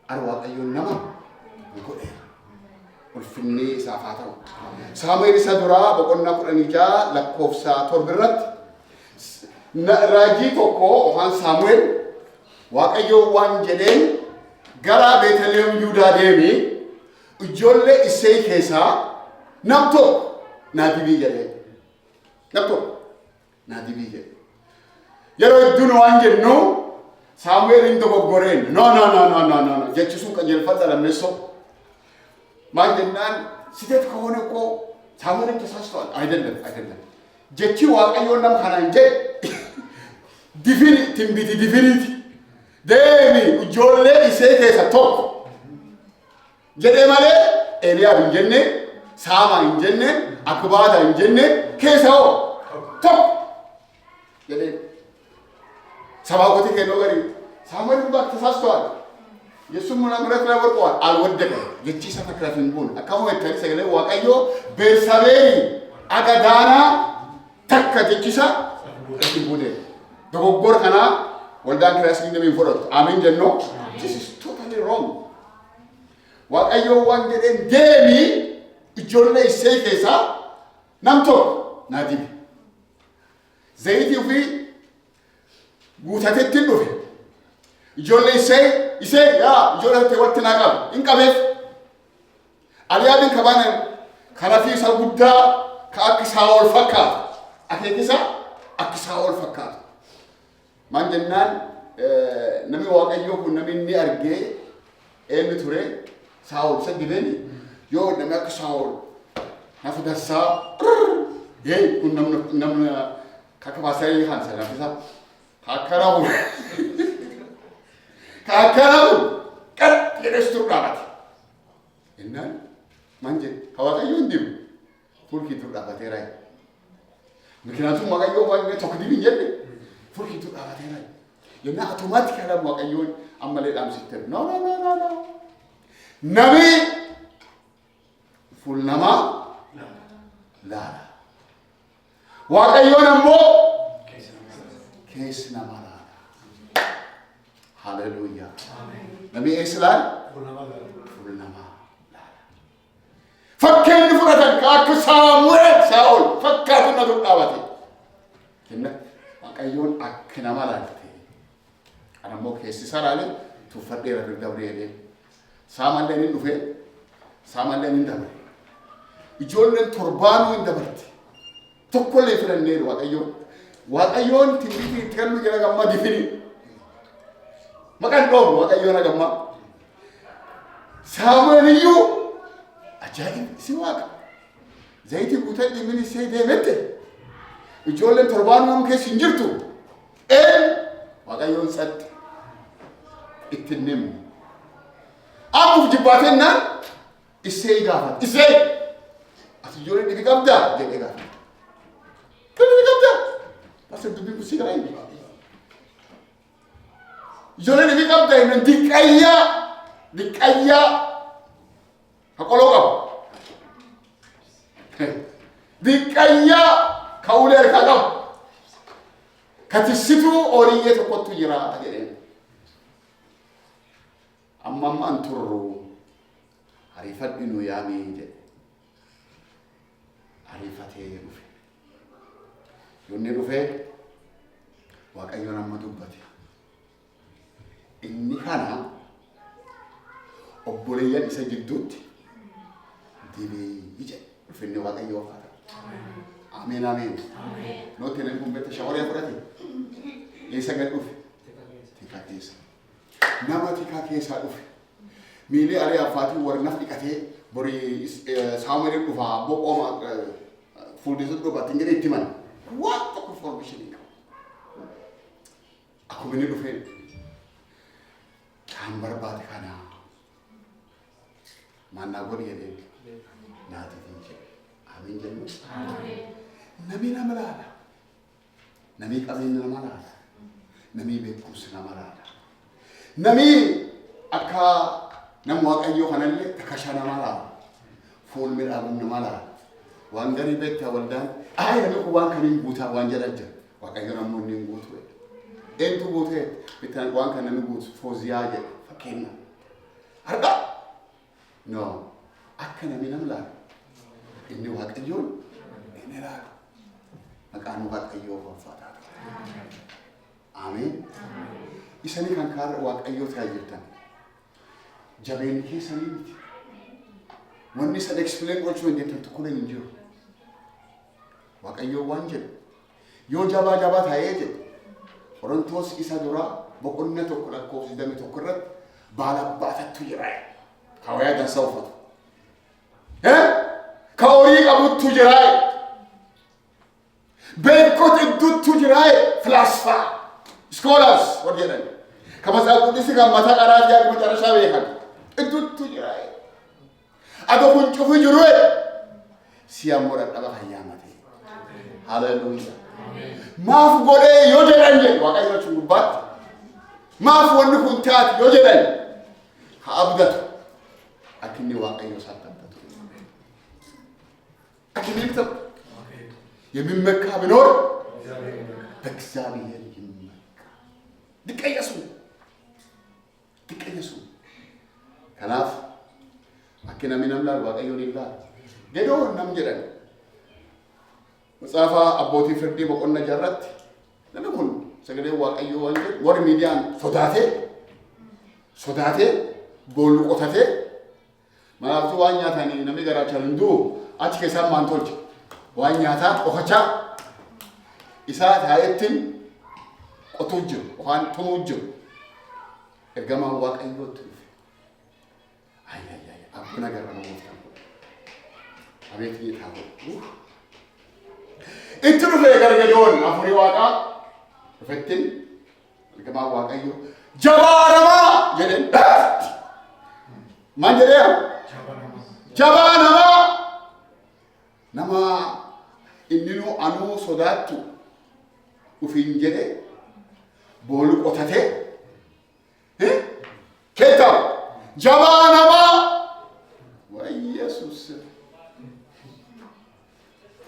arwaaqayyo nama godhe ulfinni saafaataw Samuel isa dura boqonnaa 16 lakkoofsa 7 irratti raajii tokko waan Samuel waaqayyo waan jedheen gara Beetlehem Yihudaa deemi ijoollee Isseey keessaa nam tokko naadibii jedhe nam tokko naadibii jedhe yeroo idduun waan jennu Samuel in dogoggoreen no jechuun qajeelfata lammeessoo maal jennaan sitet ከሆነ እኮ ሳሙኤል ተሳስቷል አይደለም ጀቺ waaqayyo nam kanaan jedhe divinity deemi ijoollee Isee keessa tokko jedhe malee Eliyaab hin jenne Saama hin jenne Akbaada hin jenne keessa hoo tokko jedhe sabaaboti kennoo gari Samuel bakka ተሳስቷል Yesuun mul'atu la warqoon alwaddaqa jechiisa fakkaatiin kun akkuma itti sagalee waaqayyo Bersaabeeri agadaana takka jechiisa itti bude dogoggor kana waldaan kiriyaasii namni fudhatu amiin jenno this is totally wrong waaqayyo waan jedheen deemi ijoollee Isee keessaa nam tokko naadibi zayitii fi guutatetti dhufe ijoollee Isee yaa ijoollee walitti naaqab in qabeef Eliyaabin kabaan kanafi isa guddaa ka akka Saa'ol fakkaatu akeekisa akka Saa'ol fakkaatu maan jennaan namni waaqayyo kun namni inni argee eenyu ture Saa'ol isa dibeeni yoo namni akka Saa'ol nafa darsaa kun namni kakabaasaa kan sanafisa kakkaramu kakkaramu kan jedhestu dhaabate innaan manje waaqayyo ndimu furkiitu dhaabateera ምክንያቱም waaqayyo waan tokko dibin jedhe furkiitu dhaabateera yenna automatically waaqayyo ammalee dhaamsitte no nabi fuul nama laala waaqayyo ammoo keessa nama laala hallelujah nabi Islaan fuul nama laala fakkeenya fudhatan akka Saa'ol fakkaatu na dhaabate kenna waaqayyoon akka nama laalte anammoo keessi saraalee tuffadheera dabree Saamalleen hin dhufe Saamalleen hin dabre ijoolleen torbaanuu hin dabarte tokkollee filanneeru waaqayyoon tinnitii itti kennu jira gamma difini maqaan dhoobu waaqayyoon agamma Saamu'eel iyyuu ajaa'ib si waaqa zayitii guutadhi min Isee deemette ijoolleen torbaanuu nama keessa hin jirtu waaqayyoon sadde itti nimmu amuuf jibbaatennaan Isee gaafate Isee ati ijoollee dhibi qabdaa jedhee gaafate dhibi qabdaa asii dubbii kusii garaa hin ijoollee dhibi qabdaa inni diqqayyaa haqoloo qabu diqqayyaa ka'ulee harkaa qabu katissituu oliyyee tokkottu jira jedheen amma an turru ariifadhi nu yaamii jedhe ariifatee dhufe yoonni dhufe waaqayyoon amma dubbate inni kana obboleeyyan isa jidduutti dibii jedhe ulfinni waaqayyoo haa ta'u ameen nootti nan kumbette shawaree fudhate eessa gad dhufe tikaa keessa nama tikaa keessaa dhufe miilee aree affaatii warnaf dhiqatee borii Saamu'eel dhufaa boqooma fuuldisuu dhufatti hin jedhe itti mana waan tokko information hin qabu akkuma inni dhufee kan barbaade kana maannaa godhi jedhee naatii jedhe amiin jennu namni nama laala namni qabeenya nama laala namni beekumsi nama laala namni akka nama waaqayyoo kanallee takasha nama laala fuul midhaabuun nama laala waan garii beektaa waldaan namni kun waan kaniin guutaa waan jedhan jira waaqayyo namoonni hin guutu eentu guutee bitaan waan kan namni guutu Fooziyaa jedhe fakkeenya har'a no akka namni nam laalu inni waaqayyoon inni laalu maqaan waaqayyoo ulfaataa ameen isanii kan kaara waaqayyoo ta'aa jirtan jabeen keessanii miti wanni san explain gochuu hin dandeenye tokko hin jiru waaqayyoo waan jedhu yoo jabaa ta'ee jedhu Qorontos isa dura boqonnaa tokko lakkoofsa 21 irratti baala baafattu jira kawaya dansa uffatu ka horii qabuttu jira beekota idduutu jira filaasfaa scholars warra jedhan ka masaa qudisi kan mataa qaraa fi akka macarashaa beekan idduutu jira ado kun cufu jiru si ammoo dhadhaba fayyaamate haleluuyaa maaf godhee yoo jedhan jedhu waaqayyo chungubbaatti maaf wanni kun taate yoo jedhan haa abdatu akka inni waaqayyo isaatti abdatu akka inni ta'u የሚመካ ቢኖር በእግዚአብሔር ይመካ ድቀየሱ ከናፍ አከና ምንም ላል waaqayዮን ይላል ገዶ ነም ጀደን መጽሐፈ አቦቲ ፍርዲ በቆነ ጀረት ለምን ሰገደ waaqayዮ ወንጀል ወር ሚዲያን ሶዳቴ ቦል ቆታቴ ማለቱ ዋኛታኒ ነሚ ገራቻል እንዱ አች ከሳም ማንቶልች ዋኛታ ቆፈቻ ኢሳት ሃይትን ቆቶጅ ዋን ቶሞጅ እርገማ waaqayዮት አይ አቡ ነገር ነው አቤት ይታው እንትሩ ፈገርገዶን አፉሪ ዋቃ ፈትን እርገማ waaqayዮ ጀባረማ የደን ማንደሪያ ጀባረማ ነማ ኢንኑ አኑ ሶዳቱ ኡፊንጀደ ቦል ቆታቴ ኬታ ጀባረማ ወይ ኢየሱስ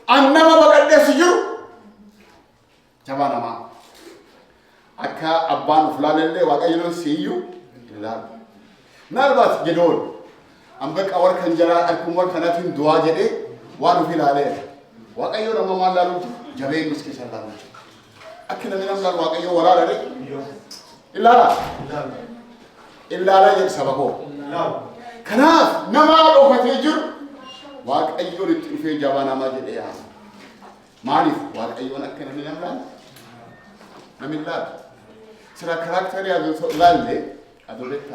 አነማ በቀደስ ይሩ ጀባረማ አካ አባን ፍላለለ ዋቀይሎ ሲዩ ይላል ናልባት ገዶን አንበቃ ወር ከንጀራ አልኩም ወር ከናቲን ዱዋ ጀዴ ዋኑ ፊላለ ዋቀዮ ደሞ ማላሉ ጀበይ ምስኪ ሰላሉ አከነ ምንም ላል ዋቀዮ ወራለ ኢላላ የሰበኮ ከናፍ ነማ ዶፈቴ ጅር ዋቀዮ ልጥፌ ጀባና ማጀዴ ያ ማሊፍ ዋቀዮ አከነ ምንም ላል ነሚላል ስራ ካራክተር ያዘ ላለ አዶለታ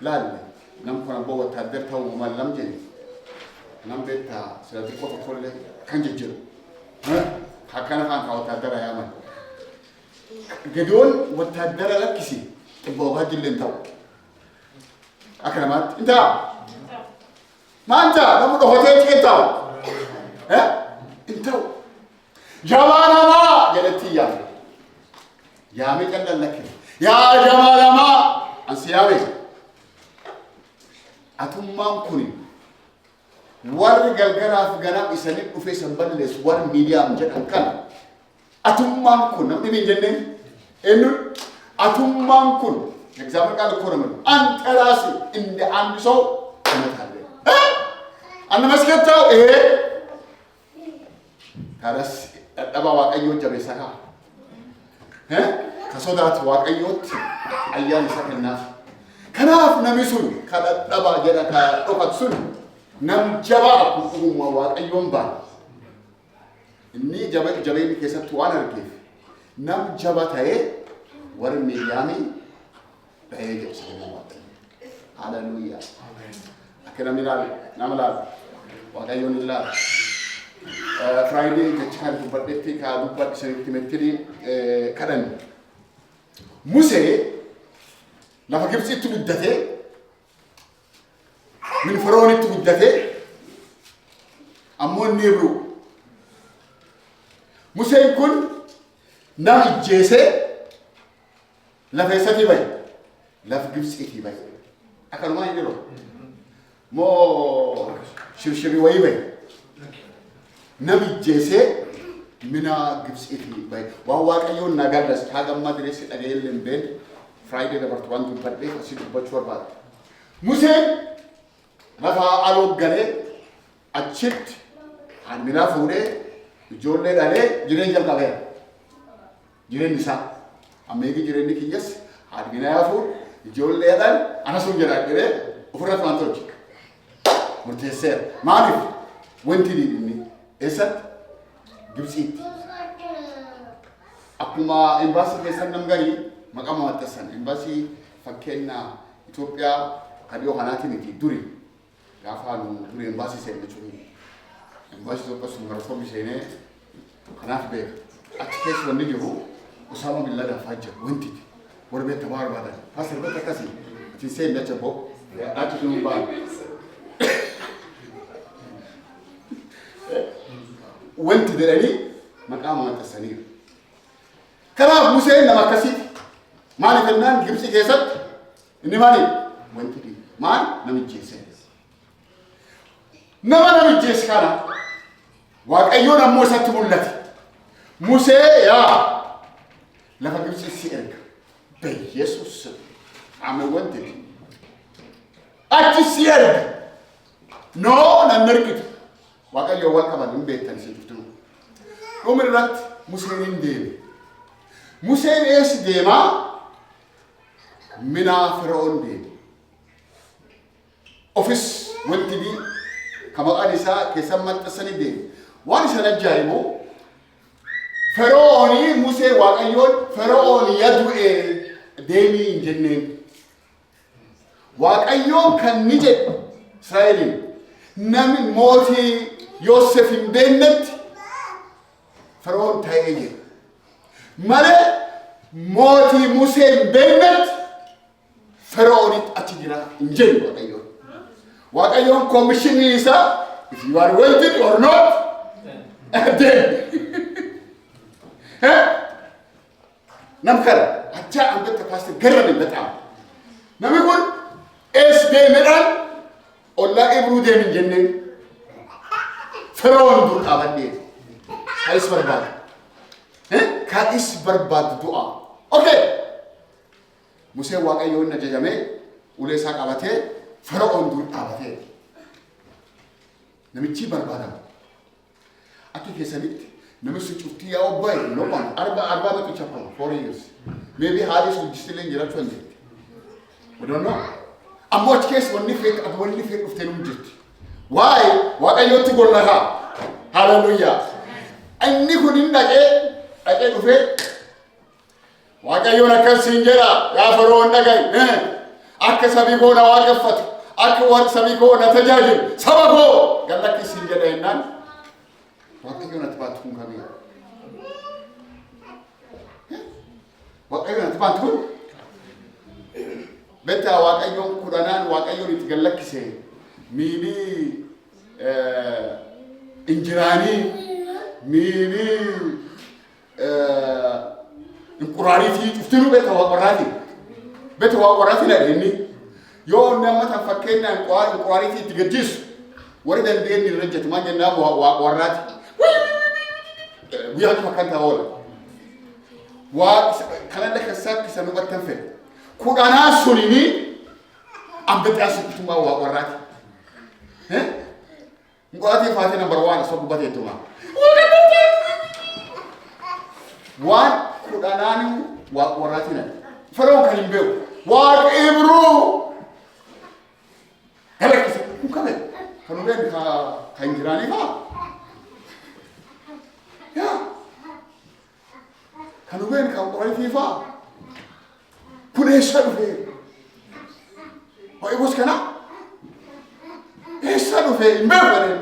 ላለ ነምኮና በወታደር ተው ማለም ጀ ነምቤታ ስለዚህ ቆጥቆለ ከንጀጀሩ ካካና ካን ወታደር ያማን ገዶን ወታደር ለክሲ ጥቦጋ ጅልን ተው አከማት እንታ ማንታ ለሙ ሆቴል ቄታው እንተው ጀባናማ ገለትያ ያሜ ቀለለክ ያ ጀባናማ አንሲያዌ አቱማን ኩኒ ወር ገልገራፍ ገናም ኢሰኒ ዱፌ ሰንበለስ ወር ሚዲያም ጀደን ካን አቱማን ኩን ነም ቢጀነ እኑ አቱማን ኩን እግዚአብሔር ቃል እኮ ነው አንተ ራስ እንደ አንድ ሰው ተመታለ አንተ መስከታው ይሄ ታረስ ጠባ ዋቀዮ ጀበሰካ ከሶዳት ዋቀዮት አያን ሰከና ከናፍ ነሚሱን ከጠባ ጀዳ ከዶፈትሱን ነም ጀባ ኩኩማ ዋቀዮን ባ እኒ ጀበይ ከሰቱ ዋን አርጌፍ ነም ጀባታዬ ወር ሚያሚ በየጀስ ነው ሃሌሉያ አከራሚላል ናምላል ዋቀዮን ይላል ፍራይዴ ከቻል በርዴቲ ካዱባት ሰንቲሜትሪ ከደን ሙሴ ለፈግብጽ ትውደቴ ምን ፍሮን ትውደቴ አሞን ንብሩ ሙሴ ኩን ናም ጄሴ ለፈሰቲ ባይ ለፈግብጽ ይባይ አከልማ ይደሮ ሞ ሽርሽሪ ወይ ባይ ነም ጄሴ ምና ግብጽቲ ባይ ዋዋቀዮን ናጋዳስ ካገማ ድረስ ጠገየልን በል ፍራይዴ ደበርቱ ዋንቱ በርዴ ሲዱባቹ ወርባት Museen lafa alooggane achitti hanbinaa fuudhee ijoollee dhalee jireenya jalqabeera. Jireenyi isaa ammeeqii jireenyi kiyyas hanbinaa fuudh ijoollee dhaan ana sun jedhaa jedhee ofirratti waan tolche murteesseera. Maaliif wanti inni eessatti Gibxiitti akkuma embaasii keessan nam garii maqaa maxxansan embaasii fakkeenya Itoophiyaa kan yoo kanaatiin miti duri gaafa duri embaasii seenne jechuudha. Embaasii Itoophiyaa sun marfoo bisheenee kanaaf beeka. Achi keessa wanni jiru Usaama bin Laden fa'aa jira wanti warra beektaa barbaadan. Haasir bakka akkasii itti seenne achi boo achi sun baa. Wanti jedhanii maqaa maxxansaniiru. Kanaaf Museen nama akkasiiti. Maaliif jennaan Gibxi keessatti inni maali? Wanti di maal namijjeesse. Nama namijjeesse kana Waaqayyoon ammoo isatti mul'ate. Musee yaa lafa Gibxi si erga. Beyesus ame wanti achi si erga. No nan ergitu. Waaqayyo wal qaban hin beektan si jirtu. Dhumirratti Museen hin deeme. Museen eessi deemaa? Mina Firaa'oon deeme. Ofis wanti di kamaqaan isaa keessan maxxansanii deeme. Waan isa ajaa'ibu Firaa'oonii Musee Waaqayyoon Firaa'oon yadu'ee deemii hin jenneen. Waaqayyoon kan ni jedhu Israa'eliin namni mootii Yoosef hin beeknetti Firaa'oon ta'ee jira. Malee mootii Musee hin beeknetti Firaa'oonitti achi jira hin jennu Waaqayyoon. Waaqayyoon komishinii isaa if you are wanted or not then nam kana acha ambetta pastor garame betam nami kun es deemedhaan olla Ibruu deemin jenneen Firaa'oon dur dhaabadhee kaayis barbaadu kaayis barbaadu du'a. Okay. Museen Waaqayyoon ajajamee ulee isaa qabatee Firaa'oon dur dhaabatee namichi barbaadamu. Akka keessanitti namichi cuftii yaa obboe lopan arba batu chapal 4 years. Maybe Hadis would still in Jira 20. We don't know. Ammo achi keessa wanni fake dhuftee nu jirti. Why? Waaqayyootti gollaha. Hallelujah. Inni kun hin dhaqee dhufee Waaqayyoon akkasiin jedha yaa Firaa'oon dhaga'i. Akka sabii koo na waaqeffatu akka waan sabii koo na tajaajilu saba koo gallakkisiin jedha jennaan Waaqayyoon ati baatu kun kamii? Waaqayyoon ati baatu kun beektaa Waaqayyoon kudhanaan Waaqayyoon itti gallakkisee miilii injiraanii miilii inquraariitii cuftinuu beektaa waaqarraati. Beektaa waaqarraati na inni yoo nama tan fakkeenyaan inquraariitii itti gajjiisu warri dandeenye irra jettu maal jennaan waaqarraati. Guyyaa kuma kan ta'u oola. Waa kanaan lakkasaa kisa nu battan fedhe. Kudhanaa sunini ambexaa sittuma waaqarraati. Inquraariitii faatee number 1 so gubatee tuma. Waan kudhanaan waaqarraati na. Firaa'oon kan hin beeku. Waaqa Ibruu. Kala kisa kun kame. Kanu ben ka injiraanii faa. Ya. Kanu ben ka inquraariitii faa. Kun eessa dhufee? Waa ibus kana? Eessa dhufee? Hin beeku.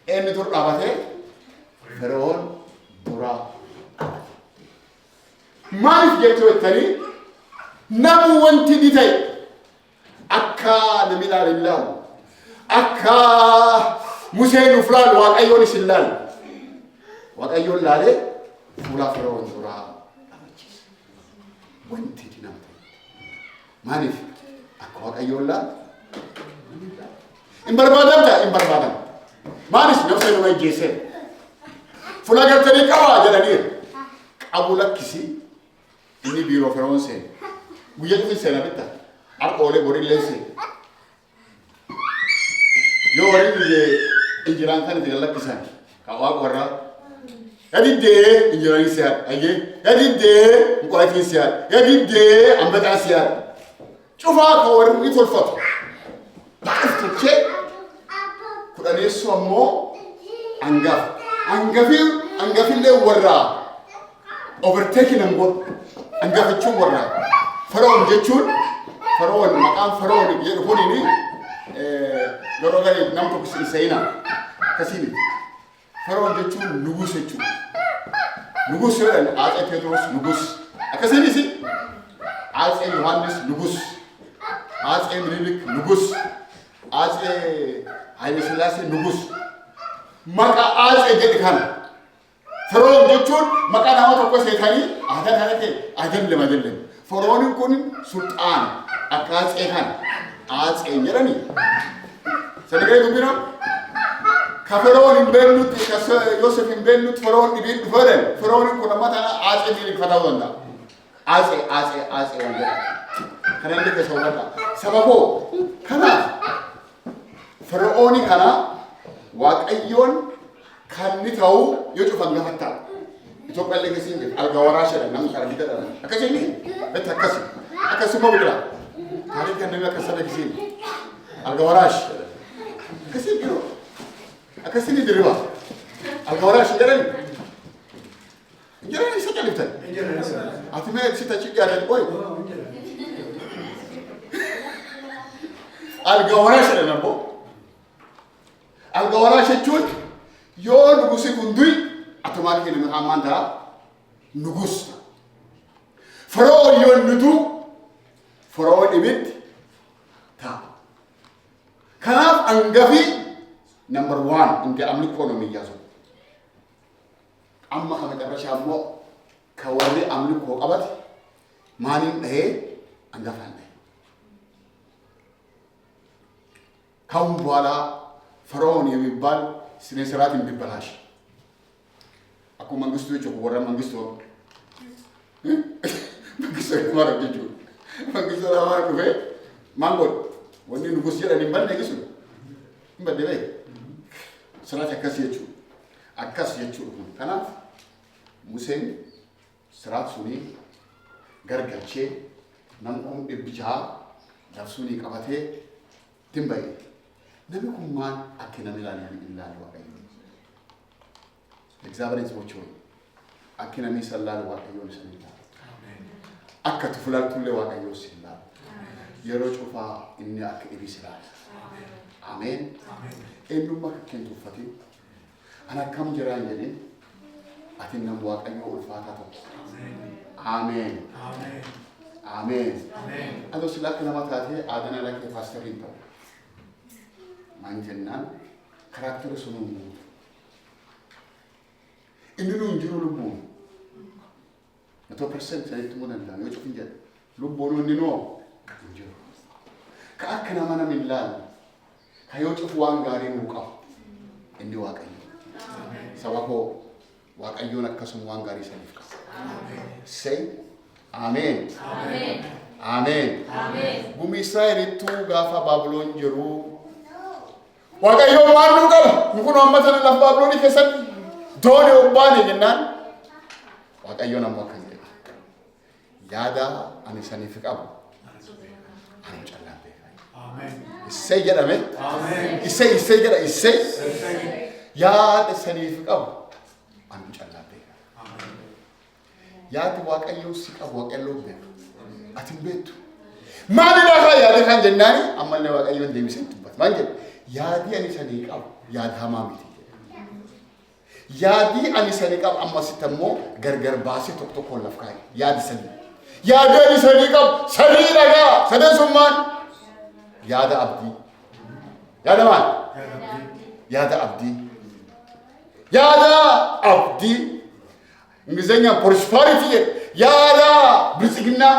Inni dur dhaabatee Firaa'oon duraa. Maaliif jettoo jettanii namu wanti ni ta'e akka nami ilaalu ilaalu akka Museen uf laalu Waaqayyoon isin laalu Waaqayyoon laalee fuula Firaa'oon duraa dhaabachise. Wanti ni nama ta'e maaliif akka Waaqayyoon laalu hin barbaadamta hin barbaadamu. Maaliif nafsa nama ijjeessee fuula galtanii qabaa jedhaniiru qabu lakkisii inni biiroo Firaa'oon seene guyyaa dhufi seena bitta harka olee borillee seene يوري إنجيلان كان يقول لك كسان كواك ورا يدي ده إنجيلان سيار أيه يدي ده مقايفين سيار يدي ده أمبتا سيار شوفها كوري يطول فترة تعرف تشيء كنا نسوا مو أنغافي اللي ورا overtaking نقول أنغافي شو ورا فرعون جتشون فرعون مكان فرعون يرفوني ني يروغاني نامتو كسينا كسيني فرعون جتشون نغوس جتشون نغوس يرن آج بيتروس نغوس أكسيني سي آج يوحنس نغوس آج منيلك نغوس آج هايلي سلاسي نغوس مكا آج جد كان فرعون جتشون مكان نامتو كسيتاني آدن هناكي آدن لما دلن فرعون يكون سلطان أكاس إيهان آج إنجراني سنقول دوبينا كفرعون بينوت كاس يوسف بينوت فرعون يبين فرعون يكون مثلا آج إنجري فتاونا آج إنجري كنا نلقي سوالنا سببه كنا فرعوني كنا واقعيون كان نتاو يوسف عنده حتى يتوقع لك سينجل الجوارش ده نعم كاربي ده أكاسيني بتأكاسي أكاسي ما بيقول هذا كان نبغى كسر كسين الجوارش أكاسي كيلو أكاسيني دريبا الجوارش جراني سجل لفتة أتمنى سيتا شيء جاري كوي الجوارش ده نبو الجوارش تقول يون نقصي كندوي أتمنى كنا محمد ده نقص فرعون يون ندو فرعون إبت تا كناف أنغافي نمبر 1 إنك أملك كونومي جازو أما خمسة برشة أمو كوالي أملك كو أبد مانين هي أنغافان كم بوالا فرعون يبيبال سنسرات يبيبالش أكو مانغستو يجوا ورا مانغستو مانغستو كمارا بيجوا مانغستو لama كوفي مانغول وني نغسيا نيمبال نيجسو نيمبال دبي سرات أكاس يجوا كنا مسلم سرات سوني غرغلشة نمكم إبجا دافسوني كابته تيمباي نبيكم مان أكينا ميلاني إلا الواقع exaverance mochoi akina mi sallallahu alaihi wasallam akka tufulal tulle wa ayo silla yero chofa inni ak ibisila amen enu makken tufati ana kam jiran yene atinna wa ayo ulfata to amen ado sila kana matati adana lake pastorin to manjennan karakter sunu إنه نجرو لبون 100% سنة تمونا لا يوجد فين جد لبون وننو نجرو كأكنا منا من لال هيوجد فوان غاري موكا إني واقعي سواء واقعيونا كسم وان غاري سلفك say amen بومي إسرائيل تو غافا بابلون جرو واقعيو ما نوكا نكون أمتنا لف بابلوني كسر دوني وباني جنان واقعيون أمواكن يادا أني سنيفك أبو أنا مجلنا به إسي جدا مي إسي جدا إسي يادا سنيفك أبو أنا مجلنا به يادا واقعيون سيك أبو واقعيون به أتم بيتو ما لنا يادا كان جناني أما لنا واقعيون دي مسنتو بس ما نجد يادي أني سنيفك أبو ياد همامي يادي أني سنيكاب أما ستمو غرغر باسي توك توك ولا فكاي يادي أني سنيكاب سني لغا سنن سمان يادا عبدي يادا مان يادا عبدي ميزانيا prosperity يادا برسكنا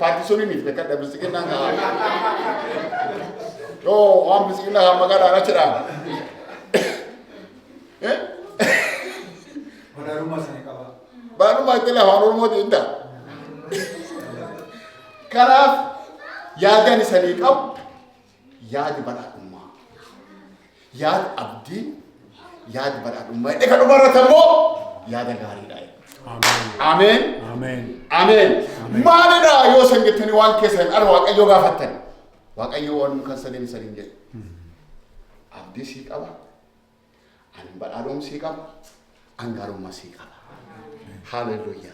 party soni ni bekat برسكنا yo am برسكنا magala ana chira baru masalah orang mau tidak. Karena yada ni sanikap, yada bana umma. yaad abdii yaad badhaadhummaa dheka dhumarratammoo yaada gaariidha. Ameen. Ameen. Ameen. Maalidha yoo san jettanii waan keessan ar Waaqayyo gaafattan. Waaqayyo waan kan sadeen jedhe. Abdii sii qaba. Ani badhaadhummaa sii qaba. Angaarummaa sii qaba. Hallelujah.